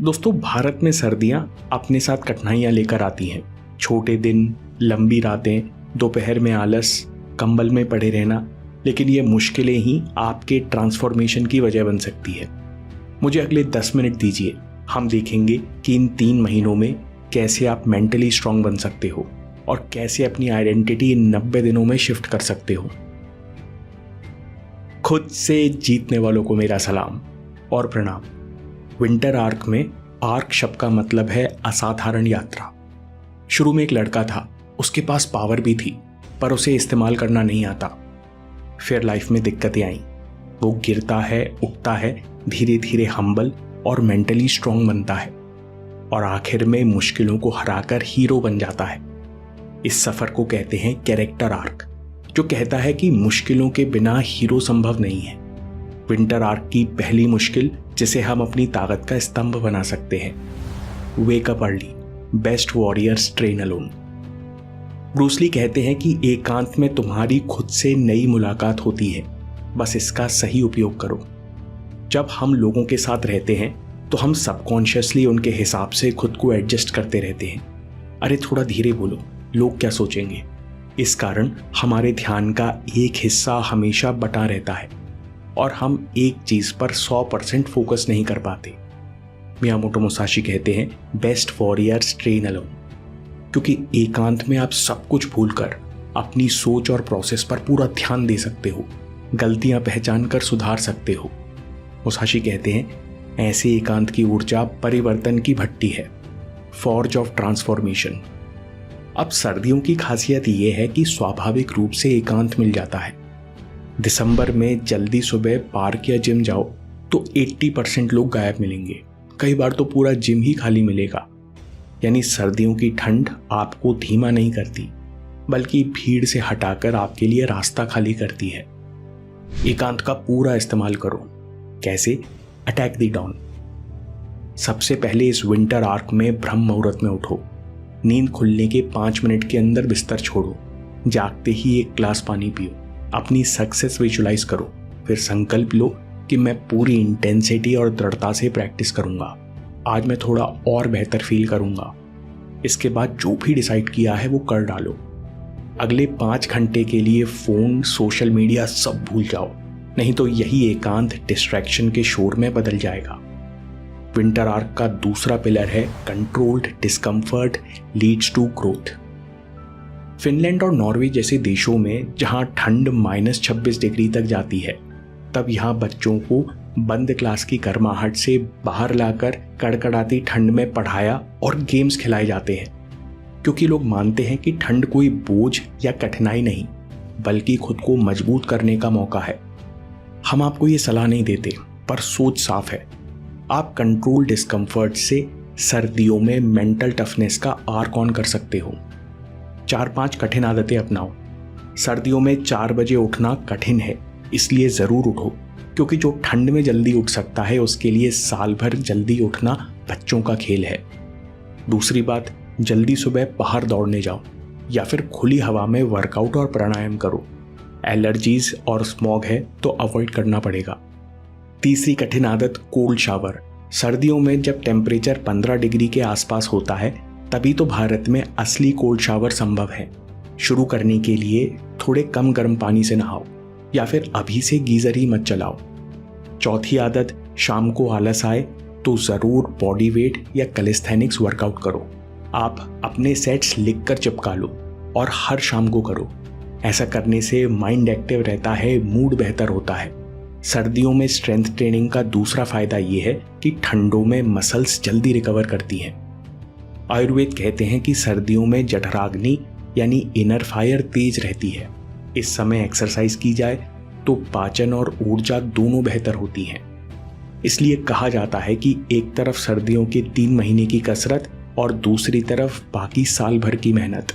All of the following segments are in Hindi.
दोस्तों, भारत में सर्दियां अपने साथ कठिनाइयां लेकर आती हैं। छोटे दिन, लंबी रातें, दोपहर में आलस, कंबल में पड़े रहना, लेकिन ये मुश्किलें ही आपके ट्रांसफॉर्मेशन की वजह बन सकती है। मुझे अगले 10 मिनट दीजिए, हम देखेंगे कि इन 3 महीनों में कैसे आप मेंटली स्ट्रांग बन सकते हो और कैसे अपनी आइडेंटिटी इन 90 दिनों में शिफ्ट कर सकते हो। खुद से जीतने वालों को मेरा सलाम और प्रणाम। विंटर आर्क में आर्क शब्द का मतलब है असाधारण यात्रा। शुरू में एक लड़का था, उसके पास पावर भी थी, पर उसे इस्तेमाल करना नहीं आता। फिर लाइफ में दिक्कतें आईं। वो गिरता है, उठता है, धीरे धीरे हम्बल और मेंटली स्ट्रांग बनता है और आखिर में मुश्किलों को हराकर हीरो बन जाता है। इस सफर को कहते हैं कैरेक्टर आर्क, जो कहता है कि मुश्किलों के बिना हीरो संभव नहीं है। विंटर आर्क की पहली मुश्किल, जिसे हम अपनी ताकत का स्तंभ बना सकते हैं, wake up early, best warriors train alone. Bruce Lee कहते हैं कि एकांत में तुम्हारी खुद से नई मुलाकात होती है, बस इसका सही उपयोग करो। जब हम लोगों के साथ रहते हैं तो हम सबकॉन्शियसली उनके हिसाब से खुद को एडजस्ट करते रहते हैं। अरे थोड़ा धीरे बोलो, लोग क्या सोचेंगे। इस कारण हमारे ध्यान का एक हिस्सा हमेशा बटा रहता है और हम एक चीज पर 100% फोकस नहीं कर पाते। मियामोटो मुसाशी कहते हैं बेस्ट वॉरियर्स ट्रेन अलोन, क्योंकि एकांत में आप सब कुछ भूलकर अपनी सोच और प्रोसेस पर पूरा ध्यान दे सकते हो, गलतियां पहचान कर सुधार सकते हो। मुसाशी कहते हैं ऐसे एकांत की ऊर्जा परिवर्तन की भट्टी है, फॉर्ज ऑफ ट्रांसफॉर्मेशन। अब सर्दियों की खासियत यह है कि स्वाभाविक रूप से एकांत मिल जाता है। दिसंबर में जल्दी सुबह पार्क या जिम जाओ तो 80% लोग गायब मिलेंगे, कई बार तो पूरा जिम ही खाली मिलेगा। यानी सर्दियों की ठंड आपको धीमा नहीं करती, बल्कि भीड़ से हटाकर आपके लिए रास्ता खाली करती है। एकांत का पूरा इस्तेमाल करो। कैसे? Attack the dawn. सबसे पहले इस विंटर आर्क में ब्रह्म मुहूर्त में उठो। नींद खुलने के 5 मिनट के अंदर बिस्तर छोड़ो। जागते ही एक ग्लास पानी पियो। अपनी सक्सेस विजुलाइज करो। फिर संकल्प लो कि मैं पूरी इंटेंसिटी और दृढ़ता से प्रैक्टिस करूंगा। आज मैं थोड़ा और बेहतर फील करूंगा। इसके बाद जो भी डिसाइड किया है वो कर डालो। अगले 5 घंटे के लिए फोन, सोशल मीडिया सब भूल जाओ, नहीं तो यही एकांत डिस्ट्रैक्शन के शोर में बदल जाएगा। विंटर आर्क का दूसरा पिलर है controlled discomfort leads to growth. Finland और नॉर्वे जैसे देशों में जहां ठंड -26 डिग्री तक जाती है, तब यहां बच्चों को बंद क्लास की गर्माहट से बाहर लाकर कड़कड़ाती ठंड में पढ़ाया और गेम्स खिलाए जाते हैं, क्योंकि लोग मानते हैं कि ठंड कोई बोझ या कठिनाई नहीं, बल्कि खुद को मजबूत करने का मौका है। हम आपको ये सलाह नहीं देते, पर सोच साफ है। आप कंट्रोल डिस्कम्फर्ट से सर्दियों में मेंटल टफनेस का आर्क ऑन कर सकते हो। 4-5 कठिन आदतें अपनाओ। सर्दियों में 4 बजे उठना कठिन है, इसलिए ज़रूर उठो, क्योंकि जो ठंड में जल्दी उठ सकता है उसके लिए साल भर जल्दी उठना बच्चों का खेल है। दूसरी बात, जल्दी सुबह बाहर दौड़ने जाओ या फिर खुली हवा में वर्कआउट और प्राणायाम करो। एलर्जीज और स्मॉग है तो अवॉइड करना पड़ेगा। तीसरी कठिन आदत, कोल्ड शावर। सर्दियों में जब टेम्परेचर 15 डिग्री के आसपास होता है, तभी तो भारत में असली कोल्ड शावर संभव है। शुरू करने के लिए थोड़े कम गर्म पानी से नहाओ या फिर अभी से गीजर ही मत चलाओ। चौथी आदत, शाम को आलस आए तो ज़रूर बॉडी वेट या कैलिस्थेनिक्स वर्कआउट करो। आप अपने सेट्स लिखकर चिपका लो और हर शाम को करो। ऐसा करने से माइंड एक्टिव रहता है, मूड बेहतर होता है। सर्दियों में स्ट्रेंथ ट्रेनिंग का दूसरा फायदा ये है कि ठंडों में मसल्स जल्दी रिकवर करती हैं। आयुर्वेद कहते हैं कि सर्दियों में जठराग्नि यानी इनर फायर तेज रहती है। इस समय एक्सरसाइज की जाए तो पाचन और ऊर्जा दोनों बेहतर होती हैं। इसलिए कहा जाता है कि एक तरफ सर्दियों के 3 महीने की कसरत और दूसरी तरफ बाकी साल भर की मेहनत।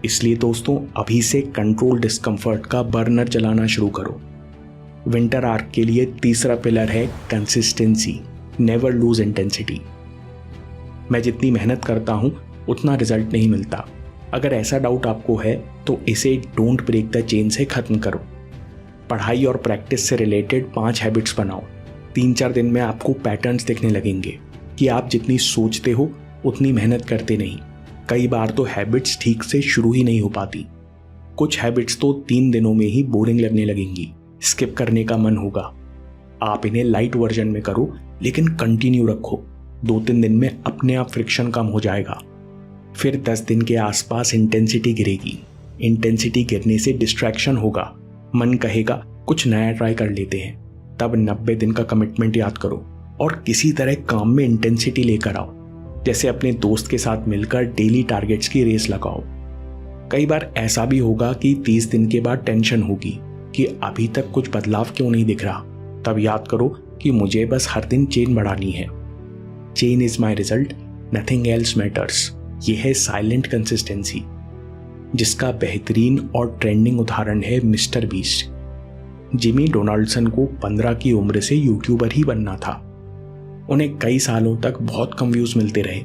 इसलिए दोस्तों, अभी से कंट्रोल डिस्कम्फर्ट का बर्नर चलाना शुरू करो। विंटर आर्क के लिए तीसरा पिलर है कंसिस्टेंसी, नेवर लूज इंटेंसिटी। मैं जितनी मेहनत करता हूं उतना रिजल्ट नहीं मिलता। अगर ऐसा डाउट आपको है तो इसे डोंट ब्रेक द चेन से खत्म करो। पढ़ाई और प्रैक्टिस से रिलेटेड 5 हैबिट्स बनाओ। 3-4 दिन में आपको पैटर्न्स दिखने लगेंगे। कि आप जितनी सोचते हो उतनी मेहनत करते नहीं। कई बार तो हैबिट्स ठीक से शुरू ही नहीं हो पाती। कुछ हैबिट्स तो 3 दिनों में ही बोरिंग लगने लगेंगी, स्किप करने का मन होगा। आप इन्हें लाइट वर्जन में करो लेकिन कंटिन्यू रखो। 2-3 दिन में अपने आप फ्रिक्शन कम हो जाएगा। फिर 10 दिन के आसपास इंटेंसिटी गिरेगी। इंटेंसिटी गिरने से डिस्ट्रैक्शन होगा, मन कहेगा कुछ नया ट्राई कर लेते हैं। तब 90 दिन का कमिटमेंट याद करो और किसी तरह काम में इंटेंसिटी लेकर आओ। जैसे अपने दोस्त के साथ मिलकर डेली टारगेट्स की रेस लगाओ। कई बार ऐसा भी होगा कि 30 दिन के बाद टेंशन होगी कि अभी तक कुछ बदलाव क्यों नहीं दिख रहा। तब याद करो कि मुझे बस हर दिन चेन बढ़ानी है। Chain is my result, nothing else matters. यह है साइलेंट कंसिस्टेंसी, जिसका बेहतरीन और ट्रेंडिंग उदाहरण है मिस्टर बीस्ट। जिमी डोनाल्डसन को 15 की उम्र से यूट्यूबर ही बनना था। उन्हें कई सालों तक बहुत कम व्यूज मिलते रहे।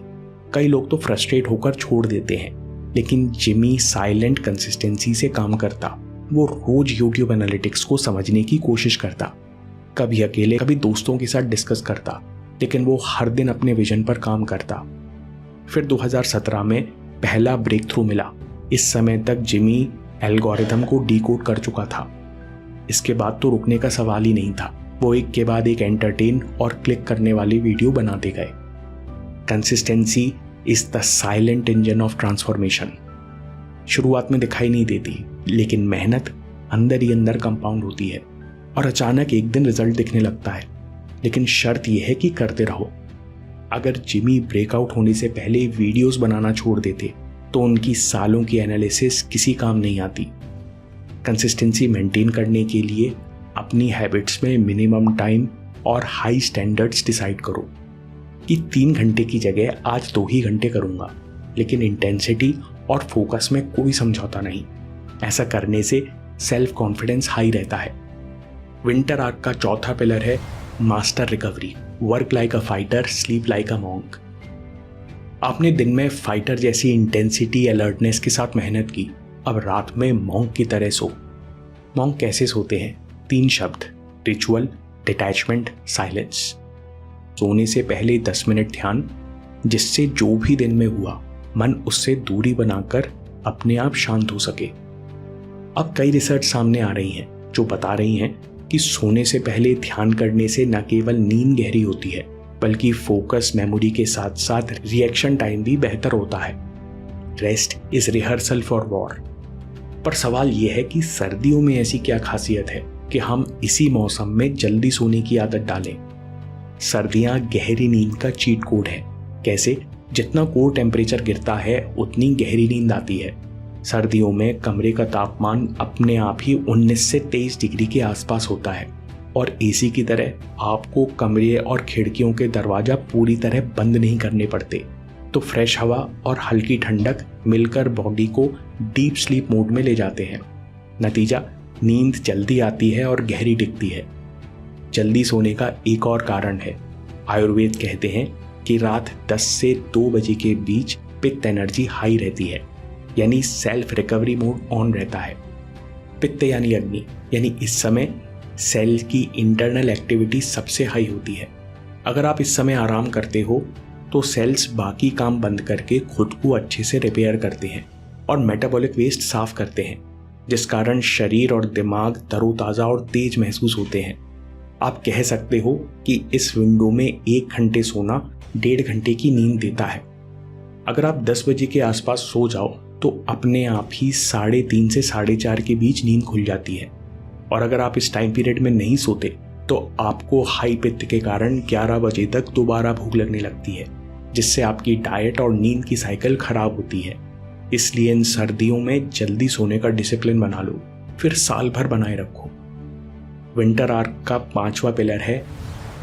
कई लोग तो फ्रस्ट्रेट होकर छोड़ देते हैं, लेकिन जिमी साइलेंट कंसिस्टेंसी से काम करता। वो रोज यूट्यूब एनालिटिक्स को समझने की कोशिश करता, कभी अकेले कभी दोस्तों के साथ डिस्कस करता, लेकिन वो हर दिन अपने विजन पर काम करता। फिर 2017 में पहला ब्रेक थ्रू मिला। इस समय तक जिमी एल्गोरिथम को डीकोड कर चुका था। इसके बाद तो रुकने का सवाल ही नहीं था। वो एक के बाद एक एंटरटेन और क्लिक करने वाली वीडियो बनाते गए। Consistency is the silent engine of transformation. शुरुआत में दिखाई नहीं देती, लेकिन मेहनत अंदर ही अंदर कंपाउंड होती है और अचानक एक दिन रिजल्ट दिखने लगता है। लेकिन शर्त यह है कि करते रहो। अगर जिमी ब्रेकआउट होने से पहले वीडियोस बनाना छोड़ देते तो उनकी सालों की एनालिसिस किसी काम नहीं आती। कंसिस्टेंसी मेंटेन करने के लिए अपनी हैबिट्स में मिनिमम टाइम और हाई स्टैंडर्ड्स डिसाइड करो कि 3 घंटे की जगह आज 2 ही घंटे करूंगा, लेकिन इंटेंसिटी और फोकस में कोई समझौता नहीं। ऐसा करने से सेल्फ कॉन्फिडेंस हाई रहता है। विंटर आर्क का चौथा पिलर है master recovery. Work like a fighter, sleep like a monk. आपने दिन में फाइटर जैसी इंटेंसिटी अलर्टनेस के साथ मेहनत की, अब रात में मॉन्क की तरह सो। मॉन्क कैसे सोते हैं? 3 शब्द, रिचुअल, डिटैचमेंट, साइलेंस। सोने से पहले 10 मिनट ध्यान, जिससे जो भी दिन में हुआ मन उससे दूरी बनाकर अपने आप शांत हो सके। अब कई रिसर्च सामने आ रही हैं जो बता रही हैं कि सोने से पहले ध्यान करने से न केवल नींद गहरी होती है, बल्कि फोकस, मेमोरी के साथ साथ रिएक्शन टाइम भी बेहतर होता है। Rest is rehearsal for war. पर सवाल यह है कि सर्दियों में ऐसी क्या खासियत है कि हम इसी मौसम में जल्दी सोने की आदत डालें। सर्दियां गहरी नींद का चीट कोड है। कैसे? जितना कोर टेम्परेचर गिरता है उतनी गहरी नींद आती है। सर्दियों में कमरे का तापमान अपने आप ही 19 से 23 डिग्री के आसपास होता है और एसी की तरह आपको कमरे और खिड़कियों के दरवाजा पूरी तरह बंद नहीं करने पड़ते। तो फ्रेश हवा और हल्की ठंडक मिलकर बॉडी को डीप स्लीप मोड में ले जाते हैं। नतीजा, नींद जल्दी आती है और गहरी टिकती है। जल्दी सोने का एक और कारण है। आयुर्वेद कहते हैं कि रात 10 से 2 बजे के बीच पित्त एनर्जी हाई रहती है, यानी सेल्फ रिकवरी मोड ऑन रहता है। पित्त यानी अग्नि, यानी इस समय सेल की इंटरनल एक्टिविटी सबसे हाई होती है। अगर आप इस समय आराम करते हो तो सेल्स बाकी काम बंद करके खुद को अच्छे से रिपेयर करते हैं और मेटाबॉलिक वेस्ट साफ करते हैं, जिस कारण शरीर और दिमाग तरोताज़ा और तेज महसूस होते हैं। आप कह सकते हो कि इस विंडो में 1 घंटे सोना 1.5 घंटे की नींद देता है। अगर आप 10 बजे के आसपास सो जाओ तो अपने आप ही 3:30 से 4:30 के बीच नींद खुल जाती है। और अगर आप इस टाइम पीरियड में नहीं सोते तो आपको हाई पित्त के कारण 11 बजे तक दोबारा भूख लगने लगती है, जिससे आपकी डाइट और नींद की साइकिल खराब होती है। इसलिए इन सर्दियों में जल्दी सोने का डिसिप्लिन बना लो, फिर साल भर बनाए रखो। विंटर आर्क का 5वां पिलर है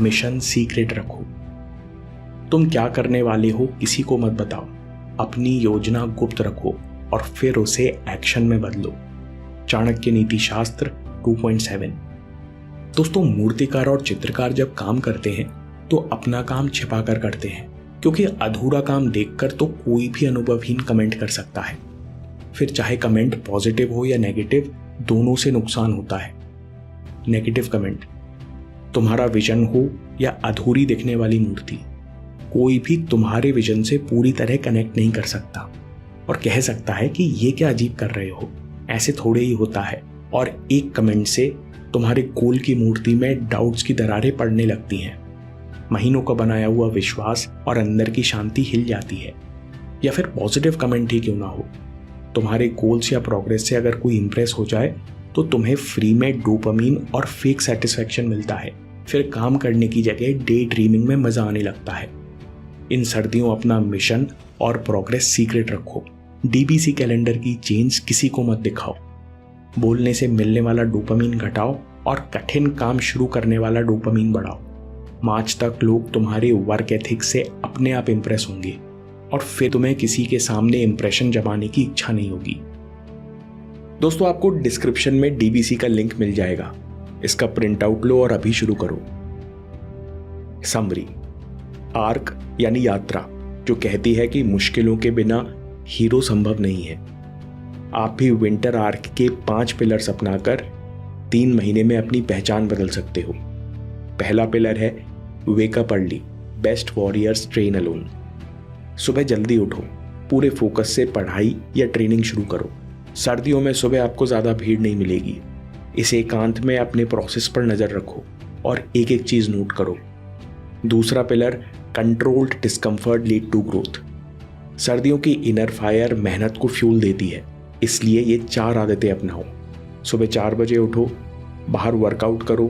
मिशन सीक्रेट रखो। तुम क्या करने वाले हो किसी को मत बताओ, अपनी योजना गुप्त रखो और फिर उसे एक्शन में बदलो। चाणक्य नीति शास्त्र 2.7। दोस्तों, मूर्तिकार और चित्रकार जब काम करते हैं तो अपना काम छिपा कर करते हैं, क्योंकि अधूरा काम देखकर तो कोई भी अनुभवहीन कमेंट कर सकता है। फिर चाहे कमेंट पॉजिटिव हो या नेगेटिव, दोनों से नुकसान होता है। नेगेटिव कमेंट, तुम्हारा विजन हो या अधूरी दिखने वाली मूर्ति। कोई भी तुम्हारे विजन से पूरी तरह कनेक्ट नहीं कर सकता और कह सकता है कि ये क्या अजीब कर रहे हो, ऐसे थोड़े ही होता है। और एक कमेंट से तुम्हारे गोल की मूर्ति में डाउट्स की दरारें पड़ने लगती हैं। महीनों का बनाया हुआ विश्वास और अंदर की शांति हिल जाती है। या फिर पॉजिटिव कमेंट ही क्यों ना हो, तुम्हारे गोल्स या प्रोग्रेस से अगर कोई इंप्रेस हो जाए तो तुम्हें फ्री में डोपामीन और फेक सेटिस्फैक्शन मिलता है। फिर काम करने की जगह डे ड्रीमिंग में मजा आने लगता है। इन सर्दियों अपना मिशन और प्रोग्रेस सीक्रेट रखो। डीबीसी कैलेंडर की चेंज किसी को मत दिखाओ। बोलने से मिलने वाला डोपामीन घटाओ और कठिन काम शुरू करने वाला डोपामीन बढ़ाओ। मार्च तक लोग तुम्हारे वर्क एथिक से अपने आप इंप्रेस होंगे और फिर तुम्हें किसी के सामने इंप्रेशन जमाने की इच्छा नहीं होगी। दोस्तों, आपको डिस्क्रिप्शन में डीबीसी का लिंक मिल जाएगा। इसका प्रिंट आउट लो और अभी शुरू करो। समरी, आर्क यानी यात्रा, जो कहती है कि मुश्किलों के बिना हीरो संभव नहीं है। आप भी विंटर आर्क के 5 पिलर्स अपनाकर 3 महीने में अपनी पहचान बदल सकते हो। पहला पिलर है वेक up early, best warriors train alone. सुबह जल्दी उठो, पूरे फोकस से पढ़ाई या ट्रेनिंग शुरू करो। सर्दियों में सुबह आपको ज़्यादा भीड़ नहीं मिलेगी। इस एकांत में अपने प्रोसेस पर नज़र रखो और एक एक चीज़ नोट करो। दूसरा pillar controlled discomfort lead to growth. सर्दियों की इनर फायर मेहनत को फ्यूल देती है, इसलिए ये 4 आदतें अपनाओ। सुबह 4 बजे उठो, बाहर वर्कआउट करो,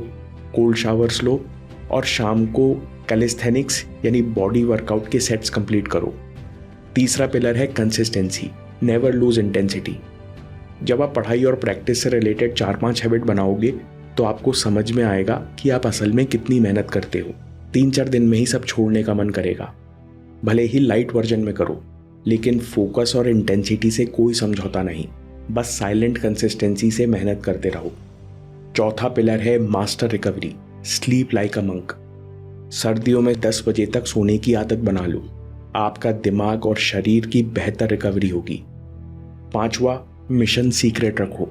कोल्ड शावर्स लो और शाम को कैलिस्थेनिक्स यानी बॉडी वर्कआउट के सेट्स कंप्लीट करो। तीसरा पिलर है कंसिस्टेंसी, नेवर लूज इंटेंसिटी। जब आप पढ़ाई और प्रैक्टिस से रिलेटेड 4-5 हैबिट बनाओगे तो आपको समझ में आएगा कि आप असल में कितनी मेहनत करते हो। 3-4 दिन में ही सब छोड़ने का मन करेगा। भले ही लाइट वर्जन में करो, लेकिन फोकस और इंटेंसिटी से कोई समझौता नहीं, बस साइलेंट कंसिस्टेंसी से मेहनत करते रहो। चौथा पिलर है master recovery, sleep like a monk. सर्दियों में 10 बजे तक सोने की आदत बना लो, आपका दिमाग और शरीर की बेहतर रिकवरी होगी। 5वां, मिशन सीक्रेट रखो।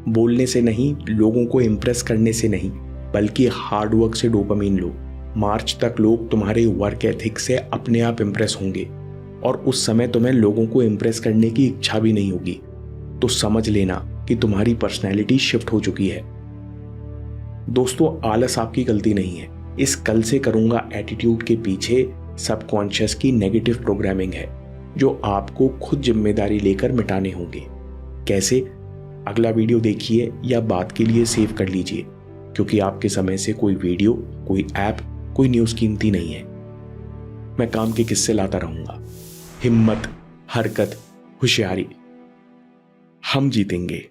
बोलने से नहीं, लोगों को इम्प्रेस करने से नहीं, बल्कि हार्डवर्क से डोपामीन लो। मार्च तक लोग तुम्हारे वर्क एथिक से अपने आप इम्प्रेस होंगे और उस समय तुम्हें लोगों को इम्प्रेस करने की इच्छा भी नहीं होगी। तो समझ लेना कि तुम्हारी पर्सनैलिटी शिफ्ट हो चुकी है। दोस्तों, आलस आपकी गलती नहीं है। इस कल से करूंगा एटीट्यूड के पीछे सबकॉन्शियस की नेगेटिव प्रोग्रामिंग है, जो आपको खुद जिम्मेदारी लेकर मिटाने होंगे। कैसे? अगला वीडियो देखिए या बात के लिए सेव कर लीजिए, क्योंकि आपके समय से कोई वीडियो, कोई ऐप, कोई न्यूज़ कीमती नहीं है। मैं काम के किस्से लाता रहूंगा। हिम्मत, हरकत, होशियारी, हम जीतेंगे।